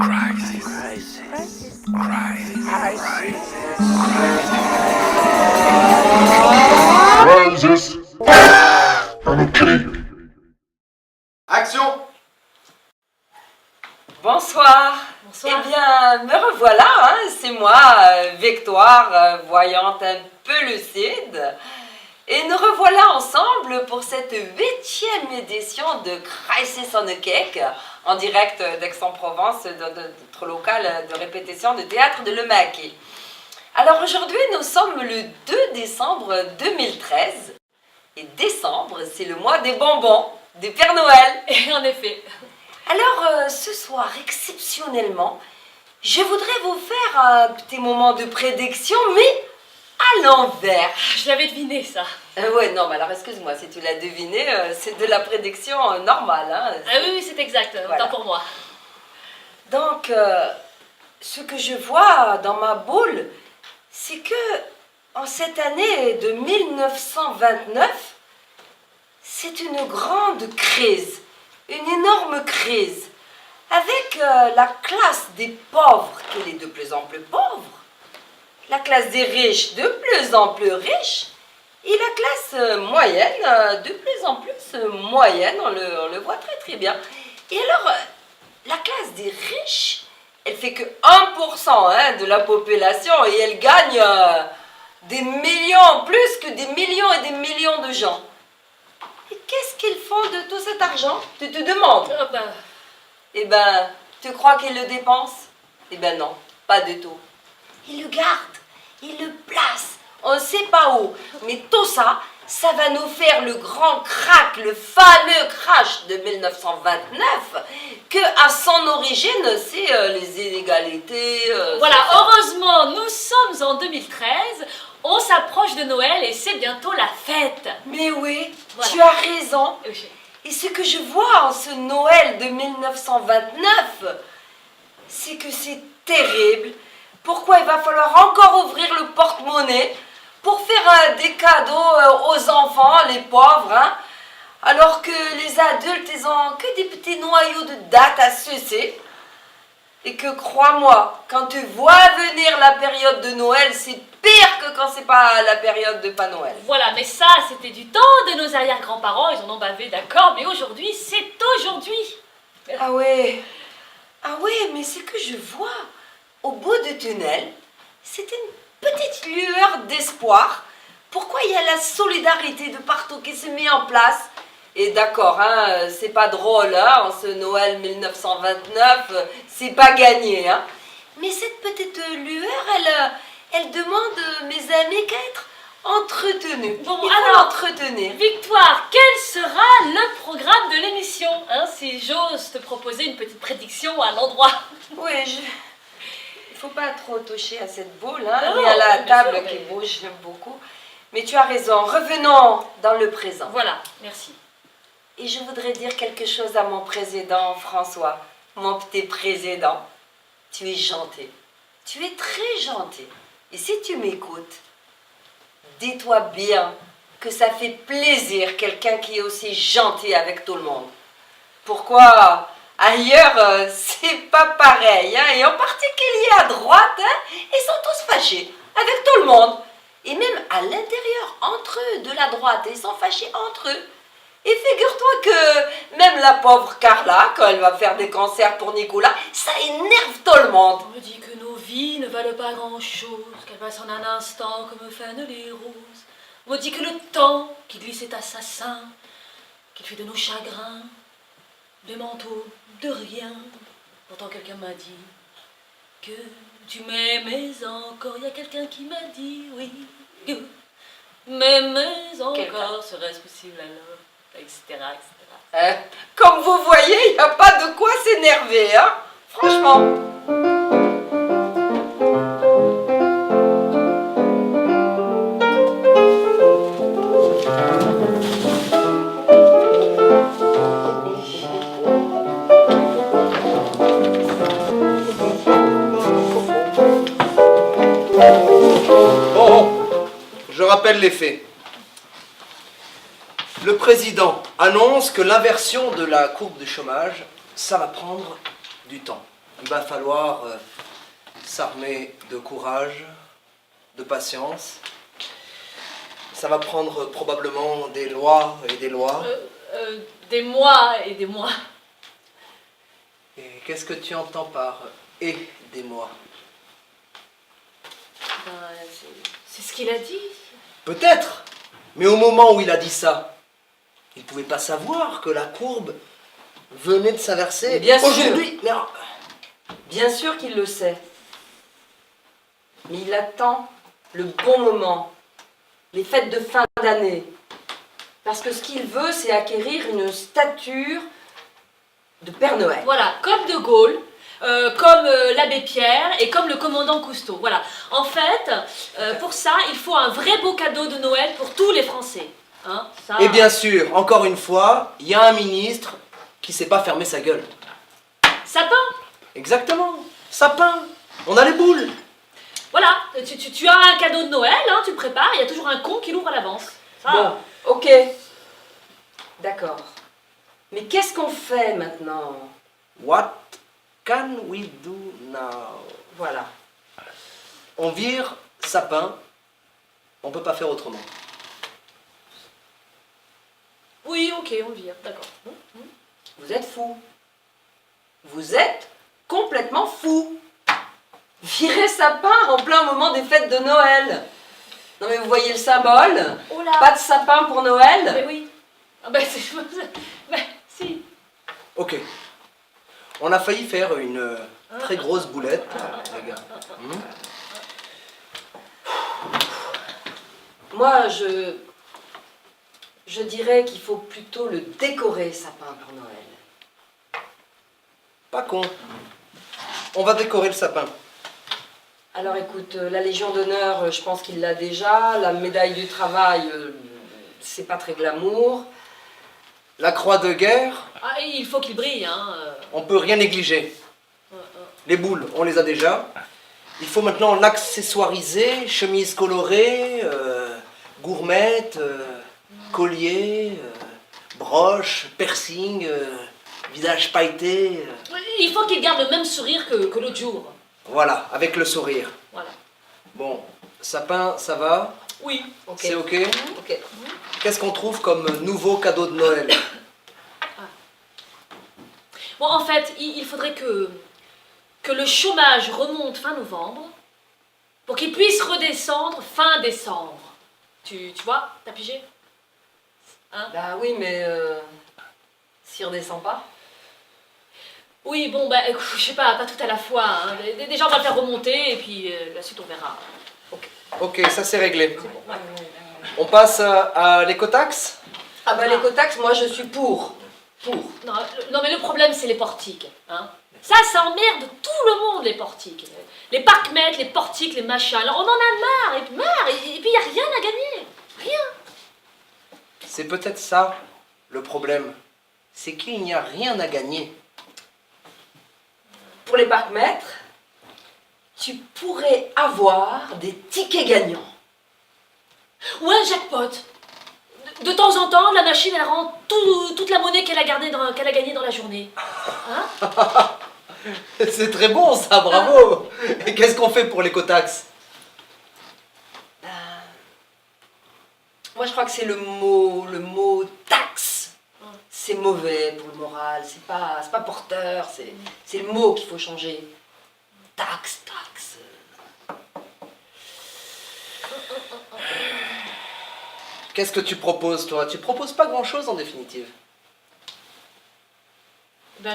Crisis. Action! Bonsoir. Bonsoir. Eh bien, me revoilà, hein, c'est moi, Victoire, voyante un peu lucide. Et nous revoilà ensemble pour cette 8e édition de Crisis on a Cake, en direct d'Aix-en-Provence, de notre local de répétition de théâtre de Le Maquis. Alors aujourd'hui, nous sommes le 2 décembre 2013. Et décembre, c'est le mois des bonbons, du Père Noël. Et en effet. Alors, ce soir, exceptionnellement, je voudrais vous faire un petit moment de prédiction, mais à l'envers. Je l'avais deviné, ça. Ouais, non, mais alors excuse-moi, si tu l'as deviné, c'est de la prédiction normale. Hein, Ah oui, c'est exact, Voilà. autant pour moi. Donc, ce que je vois dans ma boule, c'est que en cette année de 1929, c'est une grande crise, une énorme crise, avec la classe des pauvres qui est de plus en plus pauvre, la classe des riches de plus en plus riche, et la classe moyenne de plus en plus moyenne, on le voit très très bien. Et alors, la classe des riches, elle fait que 1% hein, de la population et elle gagne des millions, plus que des millions et des millions de gens. Et qu'est-ce qu'ils font de tout cet argent? Tu te demandes. Ah bah, Eh ben, tu crois qu'ils le dépensent? Eh ben non, pas du tout. Ils le gardent, ils le placent, on ne sait pas où. Mais tout ça, ça va nous faire le grand crack, le fameux crash de 1929, que à son origine, c'est les inégalités. voilà, c'est ça. heureusement, nous sommes en 2013, on s'approche de Noël et c'est bientôt la fête. Mais oui, Voilà. tu as raison. Oui. Et ce que je vois en ce Noël de 1929, c'est que c'est terrible. Pourquoi il va falloir encore ouvrir le porte-monnaie pour faire des cadeaux aux enfants, les pauvres, hein, alors que les adultes, ils ont que des petits noyaux de dattes à sucer. Et que crois-moi, quand tu vois venir la période de Noël, c'est pire que quand c'est pas la période de pas Noël. Voilà, mais ça, c'était du temps de nos arrière-grands-parents, ils en ont bavé, d'accord, mais aujourd'hui, c'est aujourd'hui. Ah ouais, mais ce que je vois au bout du tunnel, c'est une petite lueur d'espoir. Pourquoi il y a la solidarité de partout qui se met en place? Et d'accord, hein, c'est pas drôle, hein, en ce Noël 1929, c'est pas gagné, hein. Mais cette petite lueur, elle demande, mes amis, qu'à être entretenue. Bon, Il faut alors, l'entretenir. Victoire, quel sera le programme de l'émission, hein, si j'ose te proposer une petite prédiction à l'endroit? Oui, il faut pas trop toucher à cette boule, hein. Non, Il y a la bien table sûr, qui mais- bouge beaucoup. Mais tu as raison, revenons dans le présent. Voilà, merci. Et je voudrais dire quelque chose à mon président François, mon petit président. Tu es gentil, tu es très gentil. Et si tu m'écoutes, dis-toi bien que ça fait plaisir quelqu'un qui est aussi gentil avec tout le monde. Pourquoi ailleurs, c'est pas pareil, hein? Et en particulier à droite, hein, ils sont tous fâchés avec tout le monde. Et même à l'intérieur, entre eux, de la droite, ils sont fâchés entre eux. Et figure-toi que même la pauvre Carla, quand elle va faire des concerts pour Nicolas, ça énerve tout le monde. On me dit que nos vies ne valent pas grand-chose, qu'elles passent en un instant comme fanent les roses. On me dit que le temps qui glisse est assassin, qu'il fait de nos chagrins des manteaux de rien. Pourtant quelqu'un m'a dit que tu m'aimais encore. Il y a quelqu'un qui m'a dit oui, que m'aimais Quelqu'un. encore. Serait-ce possible alors? Etc. etc. Comme vous voyez, il n'y a pas de quoi s'énerver, hein, franchement. Bon, je rappelle les faits. Le président annonce que l'inversion de la courbe de chômage, ça va prendre du temps. Il va falloir s'armer de courage, de patience. Ça va prendre probablement des lois et des lois. Des mois et des mois. Et qu'est-ce que tu entends par « aidez-moi » ? Ben, c'est ce qu'il a dit. Peut-être, mais au moment où il a dit ça, il ne pouvait pas savoir que la courbe venait de s'inverser. Mais bien sûr. Aujourd'hui, mais Bien sûr qu'il le sait. Mais il attend le bon moment, les fêtes de fin d'année. Parce que ce qu'il veut, c'est acquérir une stature de Père Noël. Voilà, comme De Gaulle, comme l'abbé Pierre et comme le commandant Cousteau. Voilà. En fait, pour ça, il faut un vrai beau cadeau de Noël pour tous les Français. Hein, ça... Et bien sûr, encore une fois, il y a un ministre qui ne sait pas fermer sa gueule. Sapin. Exactement, sapin, on a les boules. Voilà, tu as un cadeau de Noël, hein, tu le prépares, il y a toujours un con qui l'ouvre à l'avance. Ça, Bon, ok. D'accord. Mais qu'est-ce qu'on fait maintenant? What can we do now? Voilà. On vire sapin, on peut pas faire autrement. Oui, ok, on vire, d'accord. Vous êtes fou. Vous êtes complètement fou. Virer sapin en plein moment des fêtes de Noël. Non mais vous voyez le symbole? Oh là. Pas de sapin pour Noël? Mais oui. Ah ben, si. Ok. On a failli faire une très grosse boulette, les gars. Moi, je dirais qu'il faut plutôt le décorer, sapin, pour Noël. Pas con. On va décorer le sapin. Alors écoute, la Légion d'honneur, je pense qu'il l'a déjà. La médaille du travail, c'est pas très glamour. La croix de guerre, Ah, il faut qu'il brille, hein. on peut rien négliger. Les boules, on les a déjà. Il faut maintenant l'accessoiriser, chemise colorée, gourmette, collier, broche, piercing, visage pailleté. Il faut qu'il garde le même sourire que l'autre jour. Voilà, avec le sourire. Voilà. Bon, sapin, ça va? Oui. Ok. C'est ok? Ok. Qu'est-ce qu'on trouve comme nouveau cadeau de Noël? Bon, en fait, il faudrait que le chômage remonte fin novembre pour qu'il puisse redescendre fin décembre. Tu vois, t'as pigé? Hein? Bah oui, mais s'il redescend pas. Oui, bon, bah, écoute, je sais pas tout à la fois. Hein. Déjà, on va le faire remonter et puis la suite, on verra. Ok, ça c'est réglé. On passe à l'écotaxe? Ah bah l'écotaxe, moi je suis pour. Non, mais le problème, c'est les portiques. Hein. Ça emmerde tout le monde, les portiques. Les parcs-mètres, les portiques, les machins. Alors, on en a marre, et puis il n'y a rien à gagner. Rien. C'est peut-être ça le problème. C'est qu'il n'y a rien à gagner. Pour les parcs-mètres, tu pourrais avoir des tickets gagnants. Ou un jackpot. De temps en temps, la machine, elle rend toute la monnaie qu'elle a gagnée dans la journée. Hein? C'est très bon ça, bravo. Et qu'est-ce qu'on fait pour l'écotaxe? Moi je crois que c'est le mot taxe. C'est mauvais pour le moral, c'est pas porteur, c'est le mot qu'il faut changer. Taxe. Qu'est-ce que tu proposes, toi? Tu proposes pas grand-chose en définitive. Ben,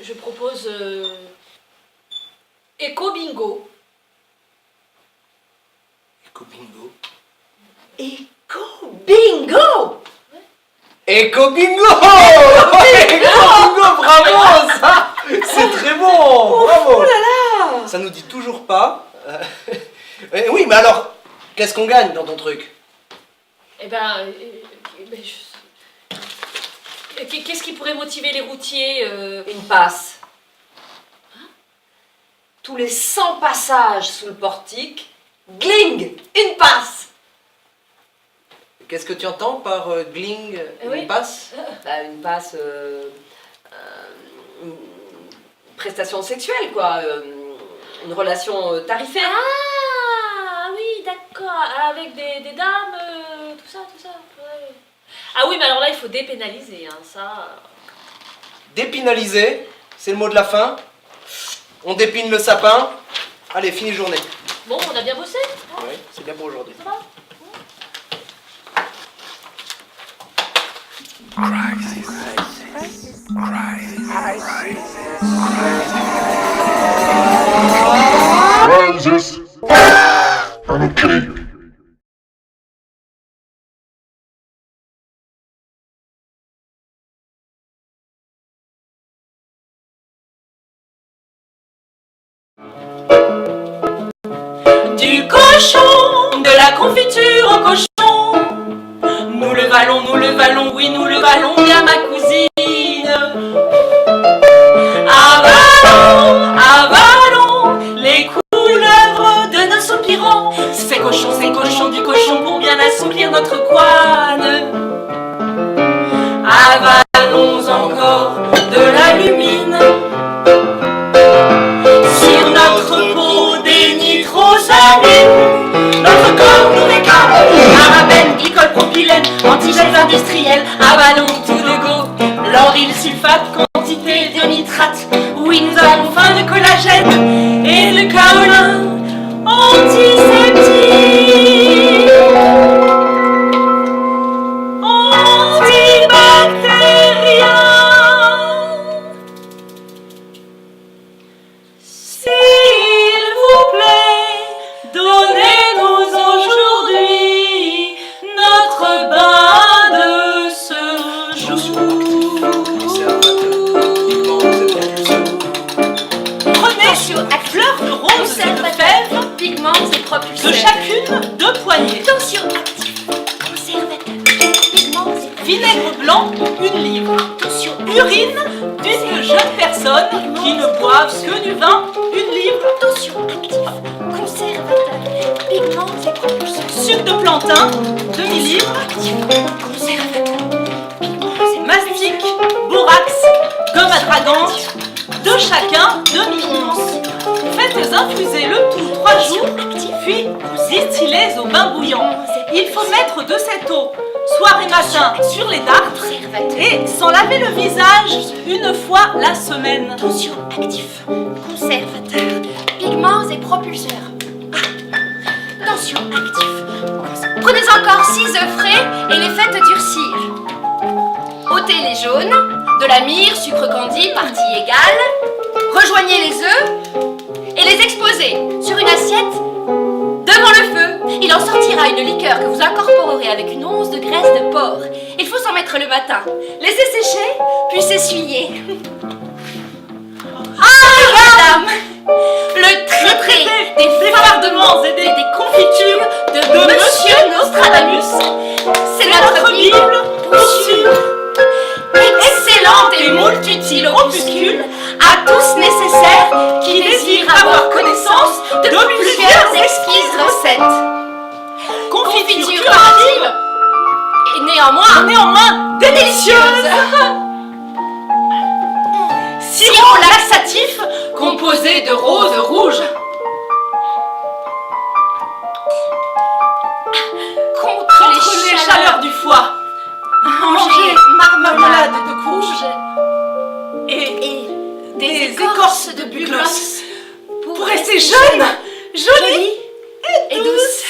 je propose éco-bingo. Éco-bingo. Éco-bingo! Éco-bingo! Éco-bingo, bravo, ça! C'est très bon, bravo! Oh là là! Ça nous dit toujours pas. Oui, mais alors, qu'est-ce qu'on gagne dans ton truc? Eh ben, qu'est-ce qui pourrait motiver les routiers Une passe. Tous les 100 passages sous le portique, gling! Une passe! Qu'est-ce que tu entends par gling, une Oui. passe? Bah, une passe prestation sexuelle, quoi. Une relation tarifaire. Ah oui, d'accord. Avec des dames, tout ça. Ouais. Ah oui, mais alors là, il faut dépénaliser, hein, ça. Dépénaliser, c'est le mot de la fin. On dépine le sapin. Allez, fini journée. Bon, on a bien bossé, hein. Oui, c'est bien pour aujourd'hui. Ça va? Crisis. Okay. Du cochon, de la confiture au cochon. Nous le valons, oui, nous le valons bien, ma cousine. Avalons les couleuvres de nos soupirants. C'est cochon, du cochon pour bien assouplir notre couane. Avalons encore de l'alumine sur notre peau des nitrosamines. Notre corps nous réclame parabènes, glycol, propylène, antigènes industriels. Avalons tout de go, l'oryl sulfate, quantité de nitrate. Oui, nous avons faim de collagène et de kaolin antiseptique. Antibactérien. S'il vous plaît, donnez-nous aujourd'hui notre bain de ce jour. Prenez à fleur de rose et de fèves, pigments et propulseurs. de chacune 2 poignées. Tension active, conservateur, pigments et Vinaigre blanc, 1 livre. tension Urine d'une jeune personne qui ne boive que du vin, 1 livre. tension active, conservateur, pigments et propulseurs. Sucre de plantain, demi-livre. Conservateur, pigments et Mastic, borax, gomme à dragan, de chacun, demi-once. Faites infuser le tout 3 jours, puis distillez au bain bouillant. Il faut mettre de cette eau, soir et matin, sur les dartres conservateur. et s'en laver le visage 1 fois la semaine. Tension actif, conservateur, pigments et propulseurs. Tension actif. Prenez encore 6 œufs frais et les faites durcir. Ôtez les jaunes, de la myrrhe, sucre candi, partie égale. Rejoignez les œufs et les exposez sur une assiette devant le feu. Il en sortira une liqueur que vous incorporerez avec une once de graisse de porc. Il faut s'en mettre le matin. Laissez sécher, puis s'essuyer. Ah, madame! Le traité des fardements et des confitures de Monsieur Nostradamus, c'est notre Bible pour excellente et moult utile opuscule à tous nécessaires qui désirent avoir connaissance de plusieurs exquises recettes. Confiture curative et néanmoins délicieuse. Sirop laxatif composé de rose rouge. Contre les chaleurs du foie. Manger marmelade de courge et des écorces de bugloss pour rester jeune, jolie et douce.